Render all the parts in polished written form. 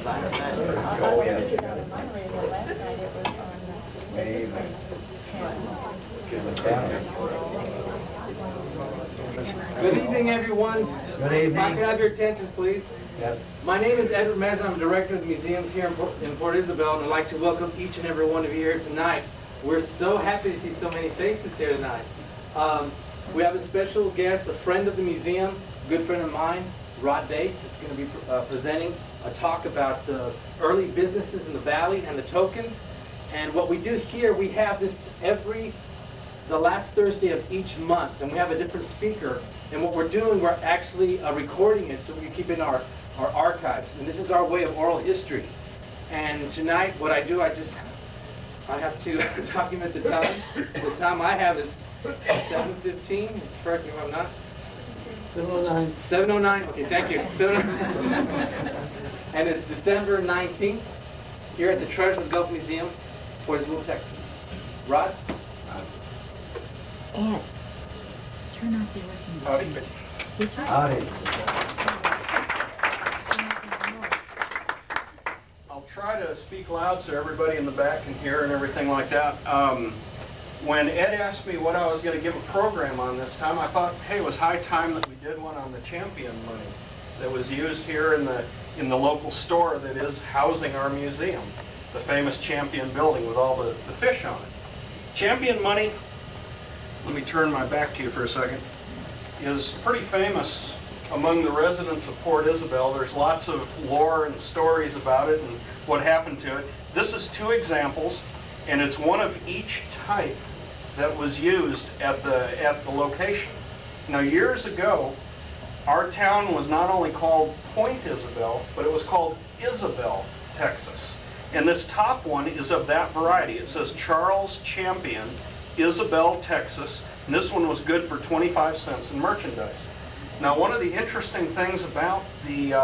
Oh, yeah. Amen. Good evening, everyone. Good If I evening. could have your attention, please. Yes. My name is Edward Meza. I'm director of the museums here in Port Isabel, and I'd like to welcome each and every one of you here tonight. We're so happy to see so many faces here tonight. We have a special guest, a friend of the museum, a good friend of mine, Rod Bates, is going to be presenting a talk about the early businesses in the valley and the tokens. And what we do here, we have this the last Thursday of each month, and we have a different speaker. And what we're doing, we're actually recording it so we can keep it in our archives. And this is our way of oral history. And tonight, what I do, I have to document the time. The time I have is 7:15. Correct me if I'm not. 7:09. 7:09. Okay, thank you. 7:09. And it's December 19th here at the Treasure of the Gulf Museum, Point Isabel, Texas. Rod? Ed, turn off your working machine. Howdy. I'll try to speak loud so everybody in the back can hear and everything like that. When Ed asked me what I was going to give a program on this time, I thought, hey, it was high time that we did one on the champion money that was used here in the local store that is housing our museum, the famous Champion building with all the fish on it. Champion money, let me turn my back to you for a second, is pretty famous among the residents of Port Isabel. There's lots of lore and stories about it and what happened to it. This is two examples, and it's one of each type that was used at the location. Now, years ago, our town was not only called Point Isabel, but it was called Isabel, Texas. And this top one is of that variety. It says Charles Champion, Isabel, Texas, and this one was good for 25 cents in merchandise. Now, one of the interesting things about the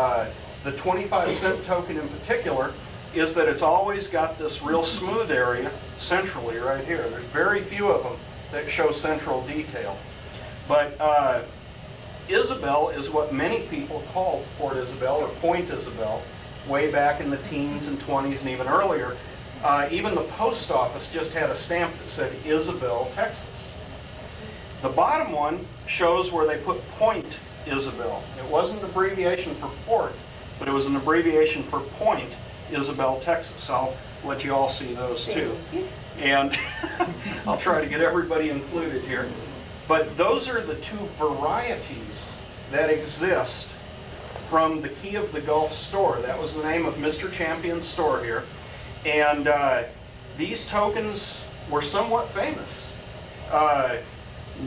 25-cent token in particular is that it's always got this real smooth area centrally right here. There's very few of them that show central detail. But Isabel is what many people called Port Isabel or Point Isabel way back in the teens and 20s and even earlier. Even the post office just had a stamp that said Isabel, Texas. The bottom one shows where they put Point Isabel. It wasn't an abbreviation for port, but it was an abbreviation for Point Isabel, Texas. I'll let you all see those too. And I'll try to get everybody included here. But those are the two varieties that exist from the Key of the Gulf store. That was the name of Mr. Champion's store here. And these tokens were somewhat famous.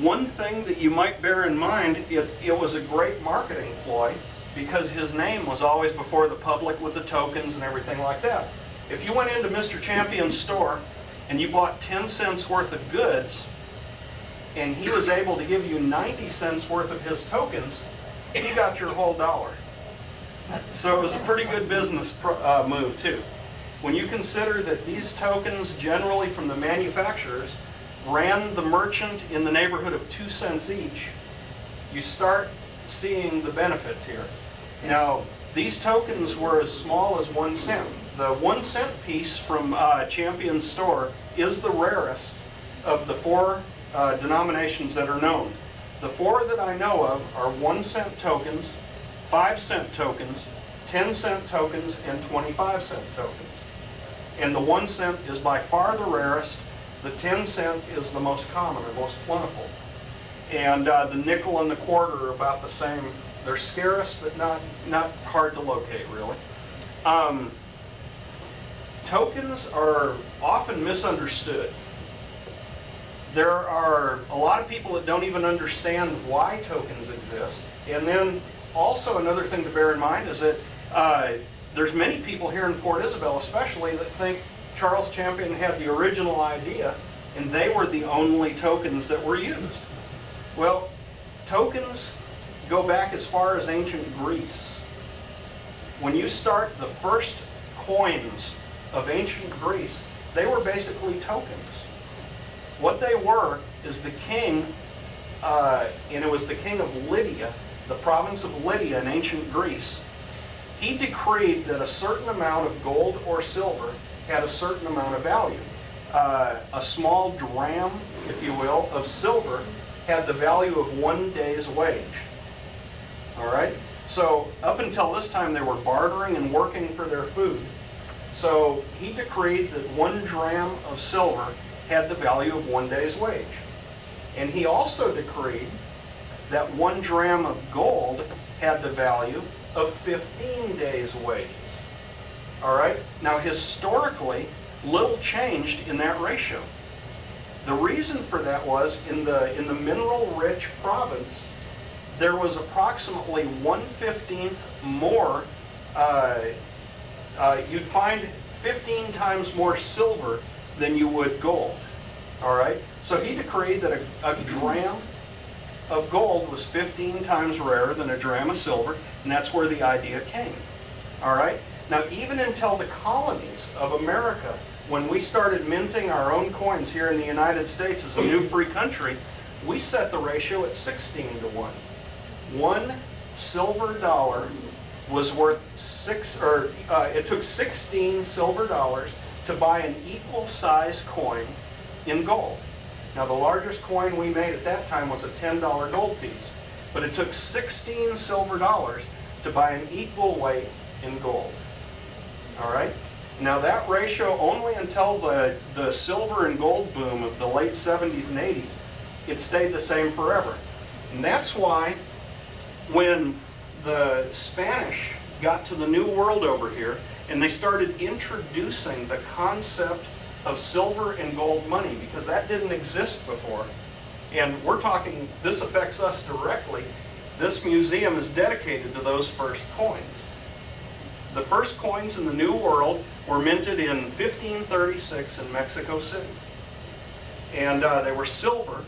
One thing that you might bear in mind, it was a great marketing ploy because his name was always before the public with the tokens and everything like that. If you went into Mr. Champion's store and you bought 10 cents worth of goods and he was able to give you 90 cents worth of his tokens, he got your whole dollar. So it was a pretty good business move too. When you consider that these tokens, generally from the manufacturers, ran the merchant in the neighborhood of 2 cents each, you start seeing the benefits here. Now, these tokens were as small as 1 cent. The 1 cent piece from Champion's store is the rarest of the four denominations that are known. The four that I know of are 1 cent tokens, 5 cent tokens, 10 cent tokens, and 25 cent tokens. And the 1 cent is by far the rarest. The 10 cent is the most common or most plentiful. And the nickel and the quarter are about the same. They're scarce, but not hard to locate, really. Tokens are often misunderstood. There are a lot of people that don't even understand why tokens exist. And then also another thing to bear in mind is that there's many people here in Port Isabel especially that think Charles Champion had the original idea and they were the only tokens that were used. Well, tokens go back as far as ancient Greece. When you start the first coins of ancient Greece, they were basically tokens. What they were is the king, and it was the king of Lydia, the province of Lydia in ancient Greece. he decreed that a certain amount of gold or silver had a certain amount of value. A small dram, if you will, of silver had the value of 1 day's wage. All right? So up until this time, they were bartering and working for their food. So he decreed that 1 dram of silver had the value of 1 day's wage. And he also decreed that 1 dram of gold had the value of 15 days' wages. All right? Now, historically, little changed in that ratio. The reason for that was in the mineral-rich province, there was approximately 1/15 more. You'd find 15 times more silver than you would gold. All right? So he decreed that a dram of gold was 15 times rarer than a dram of silver, and that's where the idea came. All right? Now, even until the colonies of America, when we started minting our own coins here in the United States as a new free country, we set the ratio at 16 to 1. 1 silver dollar was worth it took 16 silver dollars to buy an equal size coin in gold. Now, the largest coin we made at that time was a $10 gold piece, but it took 16 silver dollars to buy an equal weight in gold. All right? Now, that ratio, only until the silver and gold boom of the late 70s and 80s, it stayed the same forever. And that's why when the Spanish got to the New World over here and they started introducing the concept of silver and gold money, because that didn't exist before. And we're talking, this affects us directly. This museum is dedicated to those first coins. The first coins in the New World were minted in 1536 in Mexico City. And they were silver,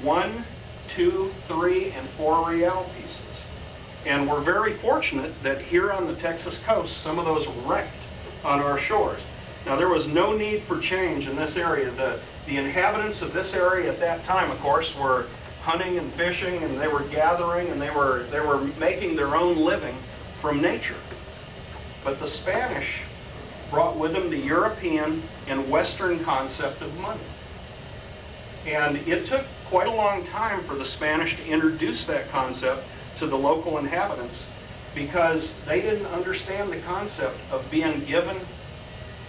1, 2, 3, and 4 real pieces. And we're very fortunate that here on the Texas coast, some of those wrecked on our shores. Now, there was no need for change in this area. The inhabitants of this area at that time, of course, were hunting and fishing, and they were gathering, and they were making their own living from nature. But the Spanish brought with them the European and Western concept of money. And it took quite a long time for the Spanish to introduce that concept to the local inhabitants, because they didn't understand the concept of being given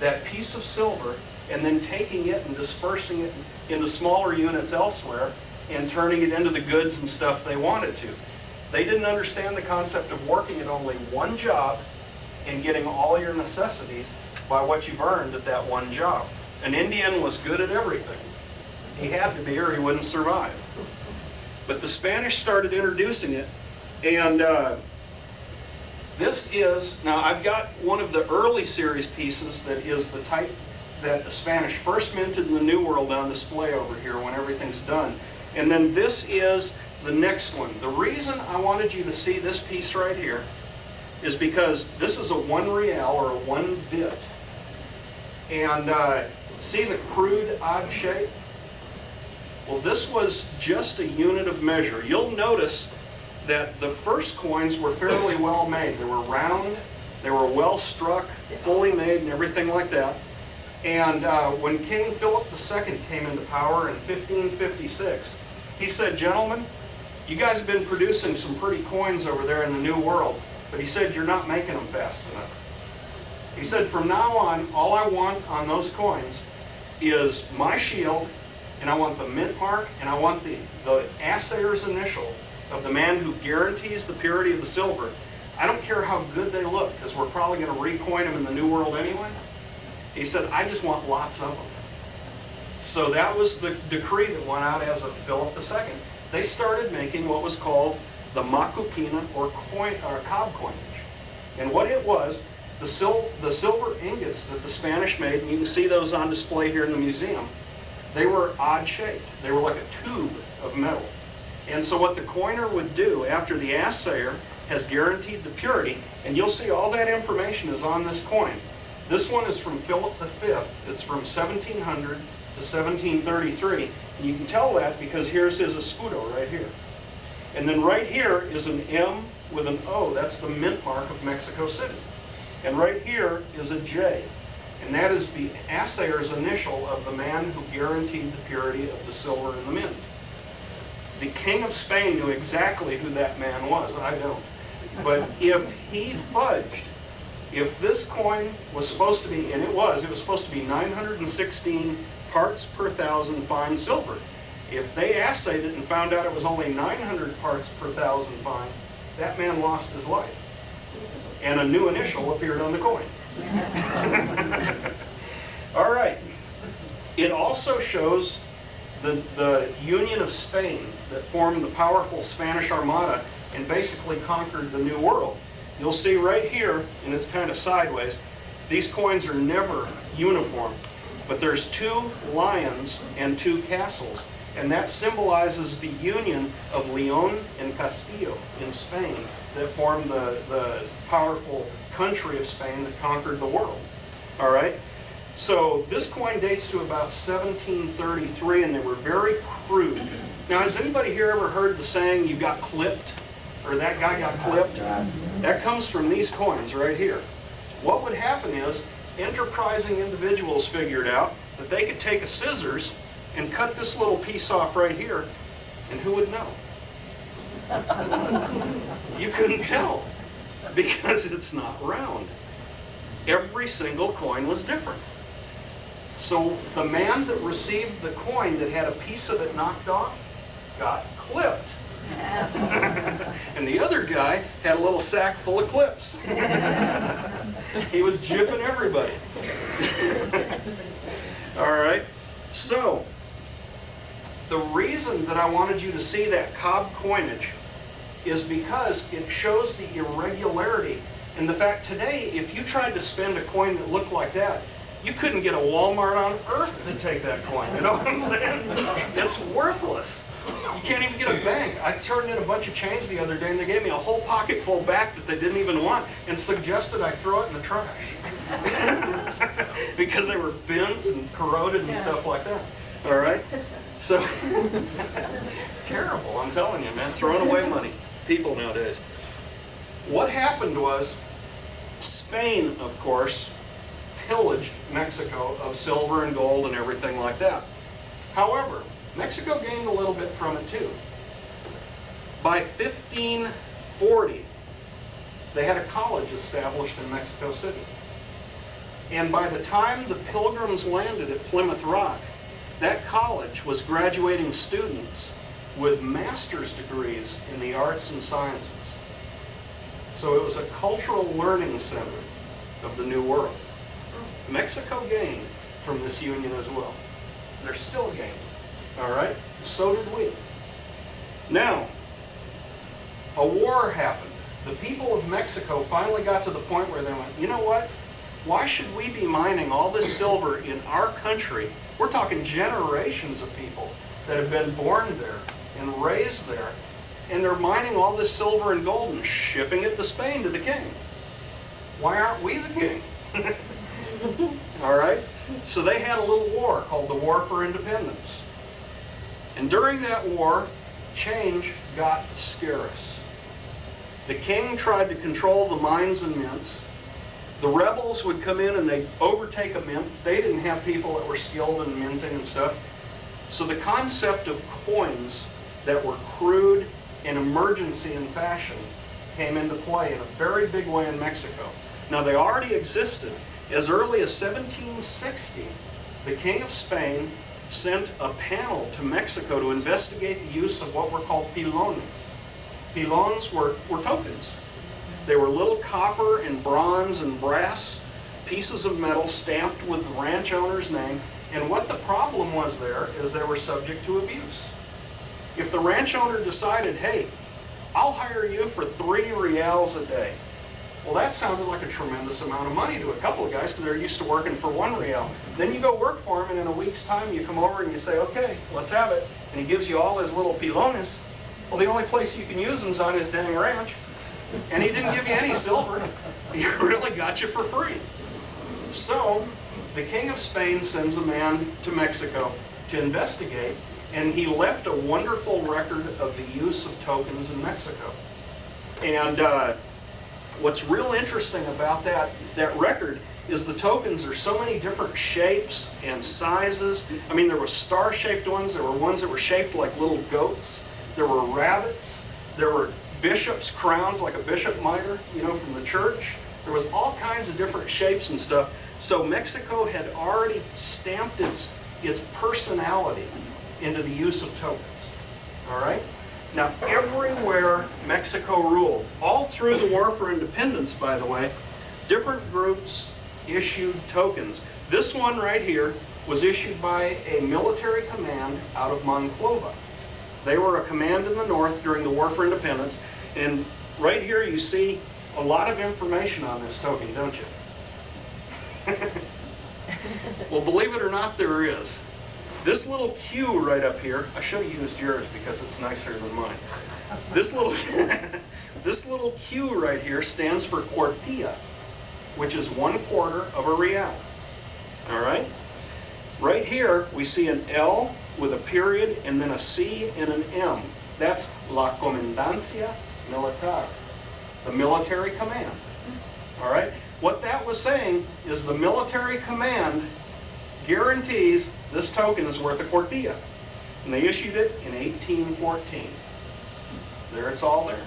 that piece of silver and then taking it and dispersing it into smaller units elsewhere and turning it into the goods and stuff they wanted to. They didn't understand the concept of working at only one job and getting all your necessities by what you've earned at that one job. An Indian was good at everything. He had to be, or he wouldn't survive. But the Spanish started introducing it, and this is, now I've got one of the early series pieces that is the type that the Spanish first minted in the New World on display over here when everything's done. And then this is the next one. The reason I wanted you to see this piece right here is because this is a 1 real or a 1 bit. And see the crude odd shape? Well, this was just a unit of measure. You'll notice that the first coins were fairly well made. They were round, they were well struck, fully made, and everything like that. And when King Philip II came into power in 1556, he said, "Gentlemen, you guys have been producing some pretty coins over there in the New World," but he said, "You're not making them fast enough." He said, "From now on, all I want on those coins is my shield, and I want the mint mark, and I want the assayer's initial of the man who guarantees the purity of the silver. I don't care how good they look, because we're probably going to recoin them in the New World anyway." He said, "I just want lots of them." So that was the decree that went out as of Philip II. They started making what was called the macupina, or cob coinage. And what it was, the silver ingots that the Spanish made, and you can see those on display here in the museum, they were odd shaped. They were like a tube of metal. And so what the coiner would do after the assayer has guaranteed the purity, and you'll see all that information is on this coin. This one is from Philip V. It's from 1700 to 1733. And you can tell that because here's his escudo right here. And then right here is an M with an O. That's the mint mark of Mexico City. And right here is a J. And that is the assayer's initial of the man who guaranteed the purity of the silver in the mint. The King of Spain knew exactly who that man was. I don't. But if he fudged, if this coin was supposed to be, and it was supposed to be 916 parts per thousand fine silver. If they assayed it and found out it was only 900 parts per thousand fine, that man lost his life. And a new initial appeared on the coin. All right. It also shows the Union of Spain that formed the powerful Spanish Armada and basically conquered the New World. You'll see right here, and it's kind of sideways, these coins are never uniform, but there's 2 lions and 2 castles, and that symbolizes the union of León and Castillo in Spain that formed the powerful country of Spain that conquered the world. All right? So this coin dates to about 1733, and they were very crude. Now, has anybody here ever heard the saying, you got clipped? Or that guy got clipped? That comes from these coins right here. What would happen is, enterprising individuals figured out that they could take a scissors and cut this little piece off right here, and who would know? You couldn't tell, because it's not round. Every single coin was different. So the man that received the coin that had a piece of it knocked off got clipped. And the other guy had a little sack full of clips. He was jipping everybody. All right. So the reason that I wanted you to see that cob coinage is because it shows the irregularity. And the fact today, if you tried to spend a coin that looked like that, you couldn't get a Walmart on earth to take that coin. You know what I'm saying? It's worthless. You can't even get a bank. I turned in a bunch of change the other day, and they gave me a whole pocket full back that they didn't even want, and suggested I throw it in the trash. Because they were bent and corroded and stuff like that. All right? So, terrible, I'm telling you, man. Throwing away money. People nowadays. What happened was, Spain, of course, pillaged Mexico of silver and gold and everything like that. However, Mexico gained a little bit from it too. By 1540, they had a college established in Mexico City. And by the time the Pilgrims landed at Plymouth Rock, that college was graduating students with master's degrees in the arts and sciences. So it was a cultural learning center of the New World. Mexico gained from this union as well. They're still gaining. All right? So did we. Now, a war happened. The people of Mexico finally got to the point where they went, you know what? Why should we be mining all this silver in our country? We're talking generations of people that have been born there and raised there, and they're mining all this silver and gold and shipping it to Spain to the king. Why aren't we the king? All right? So they had a little war called the War for Independence. And during that war, change got scarce. The king tried to control the mines and mints. The rebels would come in and they'd overtake a mint. They didn't have people that were skilled in minting and stuff. So the concept of coins that were crude and emergency in fashion came into play in a very big way in Mexico. Now, they already existed. As early as 1760, the King of Spain sent a panel to Mexico to investigate the use of what were called pilones. Pilones were tokens. They were little copper and bronze and brass pieces of metal stamped with the ranch owner's name. And what the problem was there is they were subject to abuse. If the ranch owner decided, hey, I'll hire you for 3 reals a day. Well, that sounded like a tremendous amount of money to a couple of guys because they're used to working for 1 real. Then you go work for him, and in a week's time you come over and you say, okay, let's have it. And he gives you all his little pilones. Well, the only place you can use them is on his dang ranch. And he didn't give you any silver. He really got you for free. So the King of Spain sends a man to Mexico to investigate, and he left a wonderful record of the use of tokens in Mexico. And what's real interesting about that record is the tokens are so many different shapes and sizes. I mean, there were star-shaped ones, there were ones that were shaped like little goats, there were rabbits, there were bishop's crowns, like a bishop mitre, you know, from the church. There was all kinds of different shapes and stuff. So Mexico had already stamped its personality into the use of tokens. All right? Now, everywhere Mexico ruled, all through the War for Independence, by the way, different groups issued tokens. This one right here was issued by a military command out of Monclova. They were a command in the north during the War for Independence. And right here you see a lot of information on this token, don't you? Well, believe it or not, there is. This little Q right up here, I should have used yours because it's nicer than mine. This little, this little Q right here stands for cuartilla, which is 1/4 of a real. All right? Right here, we see an L with a period and then a C and an M. That's La Comandancia Militar, the military command. All right? What that was saying is the military command guarantees this token is worth a cuartilla. And they issued it in 1814. There, it's all there.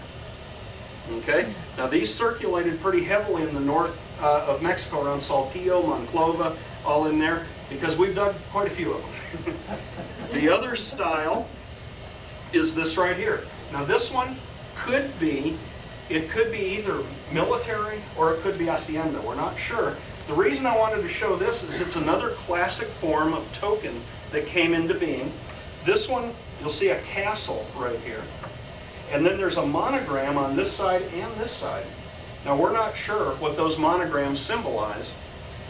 Okay? Now these circulated pretty heavily in the north of Mexico, around Saltillo, Monclova, all in there, because we've dug quite a few of them. The other style is this right here. Now this one could be, it could be either military or it could be hacienda. We're not sure. The reason I wanted to show this is it's another classic form of token that came into being. This one, you'll see a castle right here. And then there's a monogram on this side and this side. Now we're not sure what those monograms symbolize,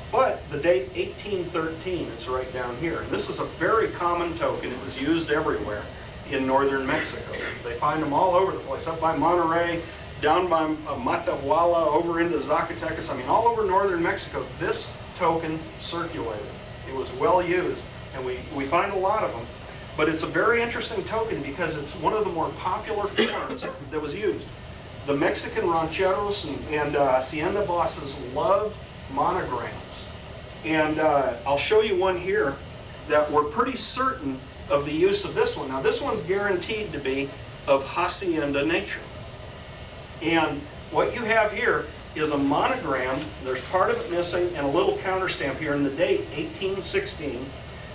but the date 1813 is right down here. And this is a very common token. It was used everywhere in northern Mexico. They find them all over the place, up by Monterrey, down by Matahuala, over into Zacatecas. I mean, all over northern Mexico, this token circulated. It was well used, and we find a lot of them. But it's a very interesting token because it's one of the more popular forms that was used. The Mexican rancheros and hacienda bosses loved monograms. And I'll show you one here that we're pretty certain of the use of this one. Now this one's guaranteed to be of hacienda nature. And what you have here is a monogram. There's part of it missing and a little counterstamp here in the date, 1816.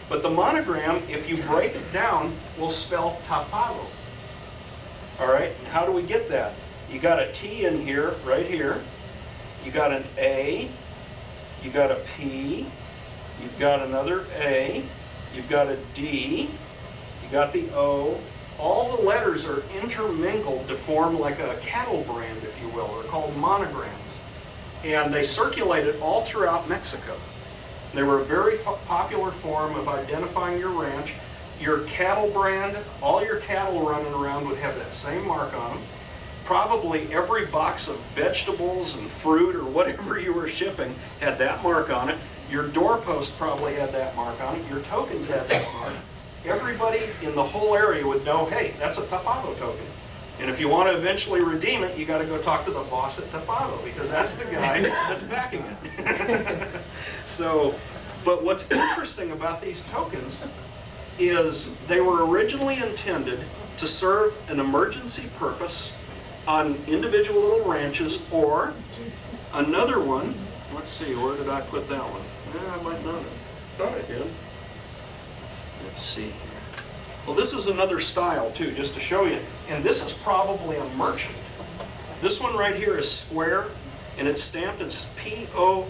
But the monogram, if you break it down, will spell tapado. All right, and how do we get that? You got a T in here, right here. You got an A, you got a P, you've got another A, you've got a D, you got the O. All the letters are intermingled to form like a cattle brand, if you will. They're called monograms. And they circulated all throughout Mexico. They were a very popular form of identifying your ranch. Your cattle brand, all your cattle running around would have that same mark on them. Probably every box of vegetables and fruit or whatever you were shipping had that mark on it. Your doorpost probably had that mark on it. Your tokens had that mark. Everybody in the whole area would know, hey, that's a Tapado token. And if you want to eventually redeem it, you got to go talk to the boss at Tapado, because that's the guy that's backing it. So, but what's interesting about these tokens is they were originally intended to serve an emergency purpose on individual little ranches, or another one. Let's see, where did I put that one? I might not have. Thought I did. Let's see here. Well, this is another style too, just to show you. And this is probably a merchant. This one right here is square, and it's stamped as Portiylo,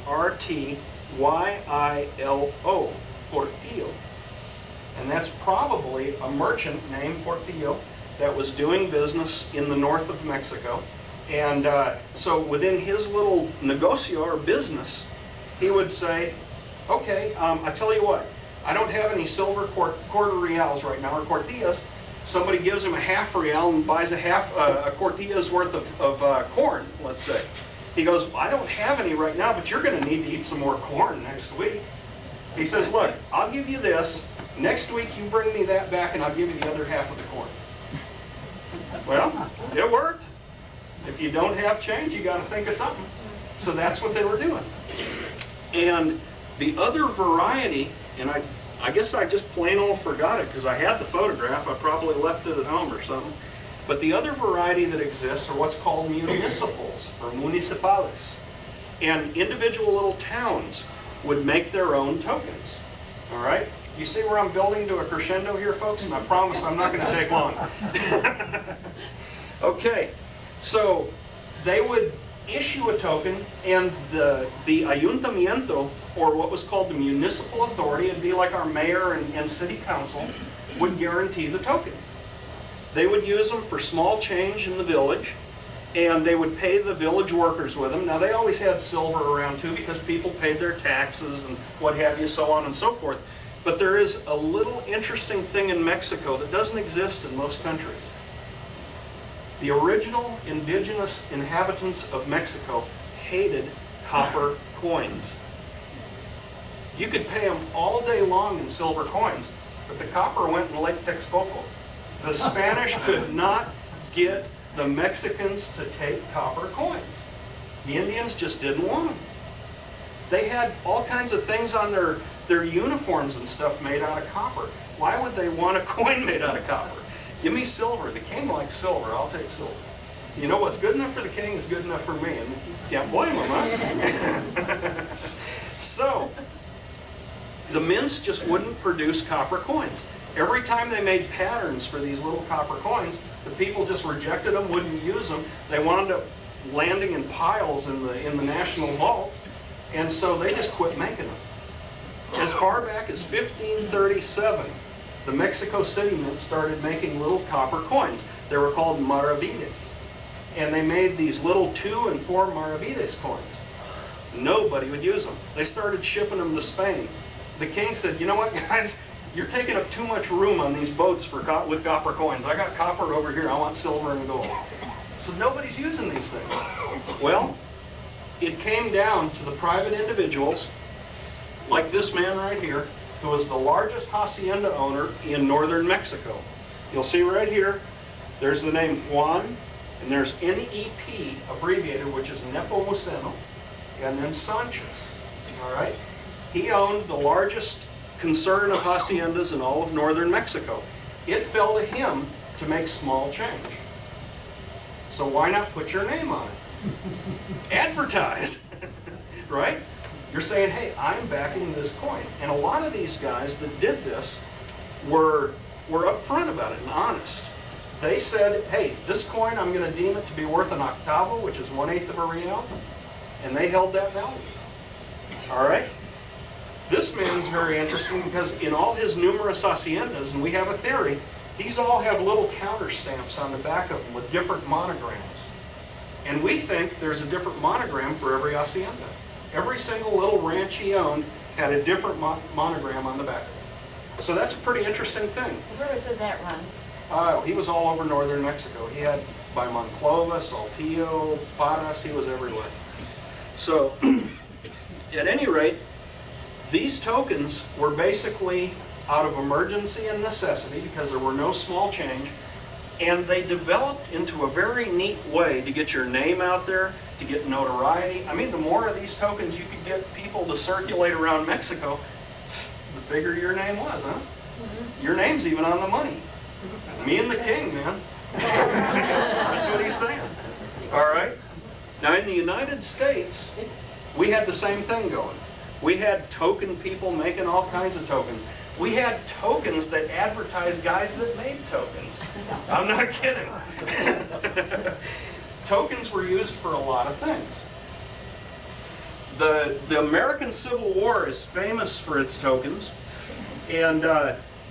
Portillo. And that's probably a merchant named Portillo that was doing business in the north of Mexico. And so within his little negocio or business, he would say, okay, I tell you what, I don't have any silver quarter reals right now, or cuartillas. Somebody gives him a half real and buys a cuartilla's worth of corn, let's say. He goes, well, I don't have any right now, but you're going to need to eat some more corn next week. He says, look, I'll give you this. Next week you bring me that back and I'll give you the other half of the corn. Well, it worked. If you don't have change, you got to think of something. So that's what they were doing. And the other variety, and I guess I just plain old forgot it because I had the photograph. I probably left it at home or something. But the other variety that exists are what's called municipals or municipales. And individual little towns would make their own tokens. All right? You see where I'm building to a crescendo here, folks? And I promise I'm not going to take long. Okay, so they would issue a token, and the ayuntamiento, or what was called the municipal authority, it'd be like our mayor and city council, would guarantee the token. They would use them for small change in the village, and they would pay the village workers with them. Now, they always had silver around too because people paid their taxes and what have you, so on and so forth. But there is a little interesting thing in Mexico that doesn't exist in most countries. The original indigenous inhabitants of Mexico hated copper coins. You could pay them all day long in silver coins, but the copper went in Lake Texcoco. The Spanish could not get the Mexicans to take copper coins. The Indians just didn't want them. They had all kinds of things on their uniforms and stuff made out of copper. Why would they want a coin made out of copper? Give me silver. The king likes silver. I'll take silver. You know what's good enough for the king is good enough for me, and you can't blame him, huh? So, the mints just wouldn't produce copper coins. Every time they made patterns for these little copper coins, the people just rejected them, wouldn't use them. They wound up landing in piles in the national vaults, and so they just quit making them. As far back as 1537, the Mexico City Mint started making little copper coins. They were called maravides. And they made these little 2 and 4 maravides coins. Nobody would use them. They started shipping them to Spain. The king said, you know what, guys? You're taking up too much room on these boats with copper coins. I got copper over here. I want silver and gold. So nobody's using these things. Well, it came down to the private individuals, like this man right here, who was the largest hacienda owner in northern Mexico. You'll see right here, there's the name Juan, and there's NEP abbreviated, which is Nepomuceno, and then Sanchez. All right? He owned the largest concern of haciendas in all of northern Mexico. It fell to him to make small change. So why not put your name on it? Advertise, right? You're saying, hey, I'm backing this coin. And a lot of these guys that did this were upfront about it and honest. They said, hey, this coin, I'm going to deem it to be worth an octavo, which is 1/8 of a real. And they held that value. All right? This man's very interesting because in all his numerous haciendas, and we have a theory, these all have little counter stamps on the back of them with different monograms. And we think there's a different monogram for every hacienda. Every single little ranch he owned had a different monogram on the back of it. So that's a pretty interesting thing. Where was his at, Ron? He was all over northern Mexico. He had by Monclova, Saltillo, Parras, he was everywhere. So, at any rate, these tokens were basically out of emergency and necessity because there were no small change, and they developed into a very neat way to get your name out there, to get notoriety. I mean, the more of these tokens you could get people to circulate around Mexico, the bigger your name was, huh? Mm-hmm. Your name's even on the money. Me and the king, man. That's what he's saying. All right? Now, in the United States, we had the same thing going. We had token people making all kinds of tokens. We had tokens that advertised guys that made tokens. I'm not kidding. Tokens were used for a lot of things. The American Civil War is famous for its tokens, and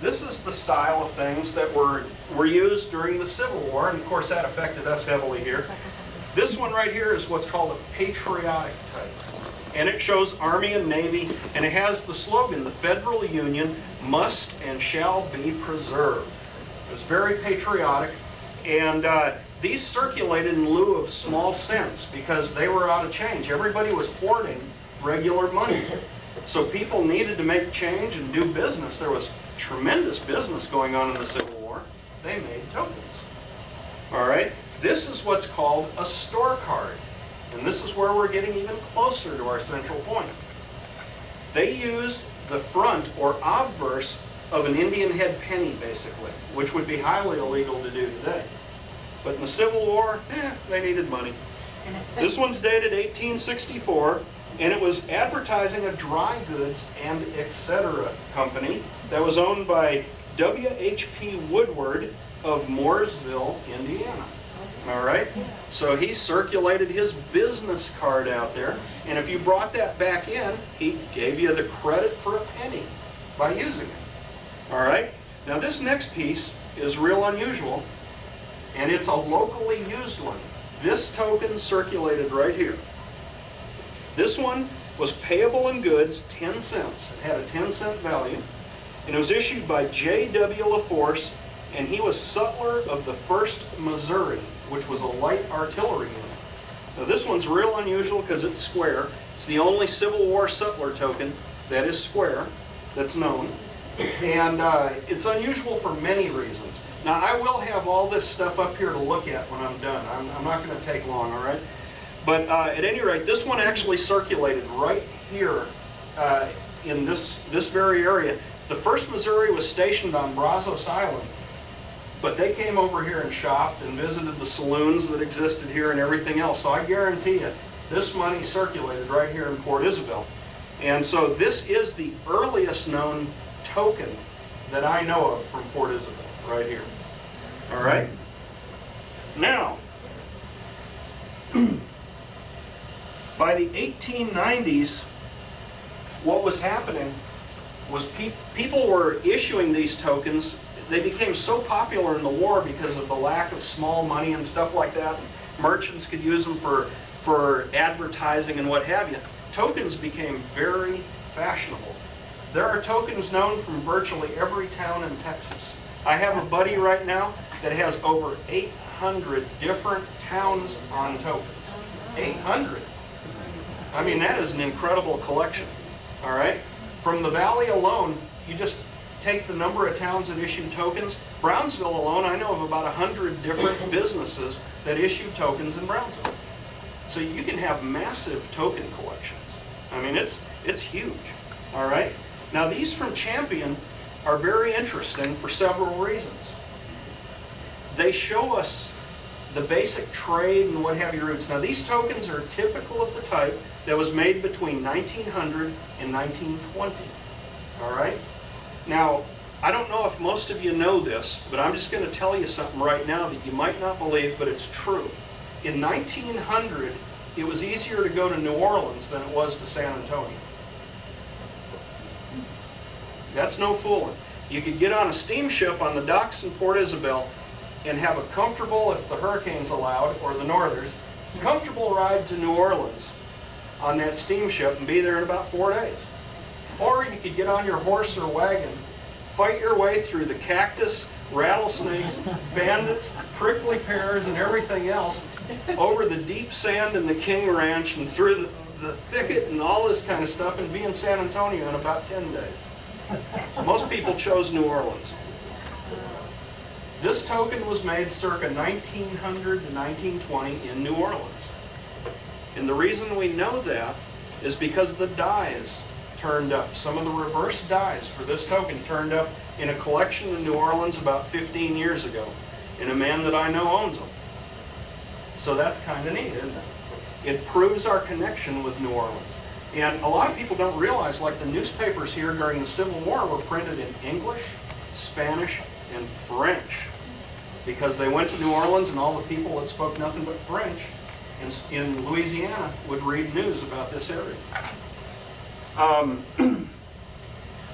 this is the style of things that were used during the Civil War, and of course that affected us heavily here. This one right here is what's called a patriotic type. And it shows Army and Navy, and it has the slogan, the Federal Union must and shall be preserved. It was very patriotic, and these circulated in lieu of small cents because they were out of change. Everybody was hoarding regular money. So people needed to make change and do business. There was tremendous business going on in the Civil War. They made tokens. All right? This is what's called a store card. And this is where we're getting even closer to our central point. They used the front or obverse of an Indian head penny, basically, which would be highly illegal to do today. But in the Civil War, they needed money. This one's dated 1864, and it was advertising a dry goods and etc. company that was owned by W.H.P. Woodward of Mooresville, Indiana. All right? So he circulated his business card out there, and if you brought that back in, he gave you the credit for a penny by using it. All right? Now this next piece is real unusual, and it's a locally used one. This token circulated right here. This one was payable in goods, 10 cents. It had a 10-cent value, and it was issued by J.W. LaForce, and he was sutler of the 1st Missouri, which was a light artillery unit. Now this one's real unusual because it's square. It's the only Civil War sutler token that is square that's known. And it's unusual for many reasons. Now I will have all this stuff up here to look at when I'm done. I'm not going to take long, all right? But at any rate, this one actually circulated right here in this very area. The 1st Missouri was stationed on Brazos Island, but they came over here and shopped and visited the saloons that existed here and everything else. So I guarantee you, this money circulated right here in Port Isabel. And so this is the earliest known token that I know of from Port Isabel, right here. All right? Now, by the 1890s, what was happening was people were issuing these tokens. They became so popular in the war because of the lack of small money and stuff like that. Merchants could use them for advertising and what have you. Tokens became very fashionable. There are tokens known from virtually every town in Texas. I have a buddy right now that has over 800 different towns on tokens. 800. I mean, that is an incredible collection. All right? From the Valley alone, you just take the number of towns that issue tokens. Brownsville alone, I know of about 100 different businesses that issue tokens in Brownsville. So you can have massive token collections. I mean, it's huge. All right? Now these from Champion are very interesting for several reasons. They show us the basic trade and what have you roots. Now these tokens are typical of the type that was made between 1900 and 1920. All right? Now, I don't know if most of you know this, but I'm just going to tell you something right now that you might not believe, but it's true. In 1900, it was easier to go to New Orleans than it was to San Antonio. That's no fooling. You could get on a steamship on the docks in Port Isabel and have a comfortable, if the hurricanes allowed, or the northers, comfortable ride to New Orleans on that steamship and be there in about 4 days. Or you could get on your horse or wagon, fight your way through the cactus, rattlesnakes, bandits, prickly pears, and everything else, over the deep sand in the King Ranch and through the thicket and all this kind of stuff, and be in San Antonio in about 10 days. Most people chose New Orleans. This token was made circa 1900 to 1920 in New Orleans. And the reason we know that is because the dies turned up. Some of the reverse dies for this token turned up in a collection in New Orleans about 15 years ago. And a man that I know owns them. So that's kind of neat, isn't it? It proves our connection with New Orleans. And a lot of people don't realize, like the newspapers here during the Civil War were printed in English, Spanish, and French. Because they went to New Orleans and all the people that spoke nothing but French in Louisiana would read news about this area.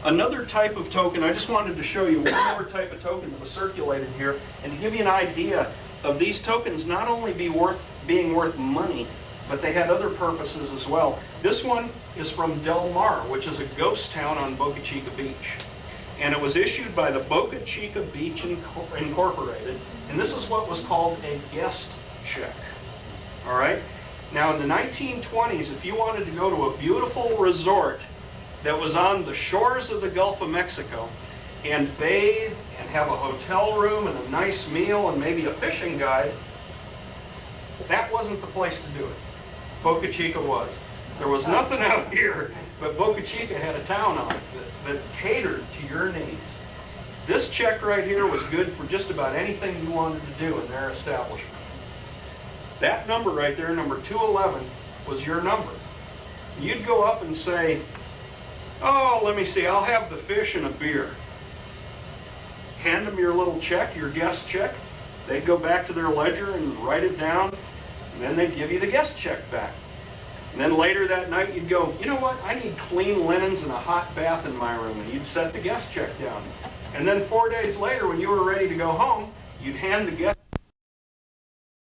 Another type of token, I just wanted to show you one more type of token that was circulated here, and to give you an idea of these tokens not only being worth money, but they had other purposes as well. This one is from Del Mar, which is a ghost town on Boca Chica Beach. And it was issued by the Boca Chica Beach Incorporated, and this is what was called a guest check. All right? Now in the 1920s, if you wanted to go to a beautiful resort that was on the shores of the Gulf of Mexico and bathe and have a hotel room and a nice meal and maybe a fishing guide, That wasn't the place to do it. Boca Chica was. There was nothing out here, but Boca Chica had a town on it that catered to your needs. This check right here was good for just about anything you wanted to do in their establishment. That number right there, number 211, was your number. You'd go up and say, oh, let me see, I'll have the fish and a beer. Hand them your little check, your guest check. They'd go back to their ledger and write it down, and then they'd give you the guest check back. And then later that night you'd go, you know what, I need clean linens and a hot bath in my room, and you'd set the guest check down. And then 4 days later when you were ready to go home, you'd hand the guest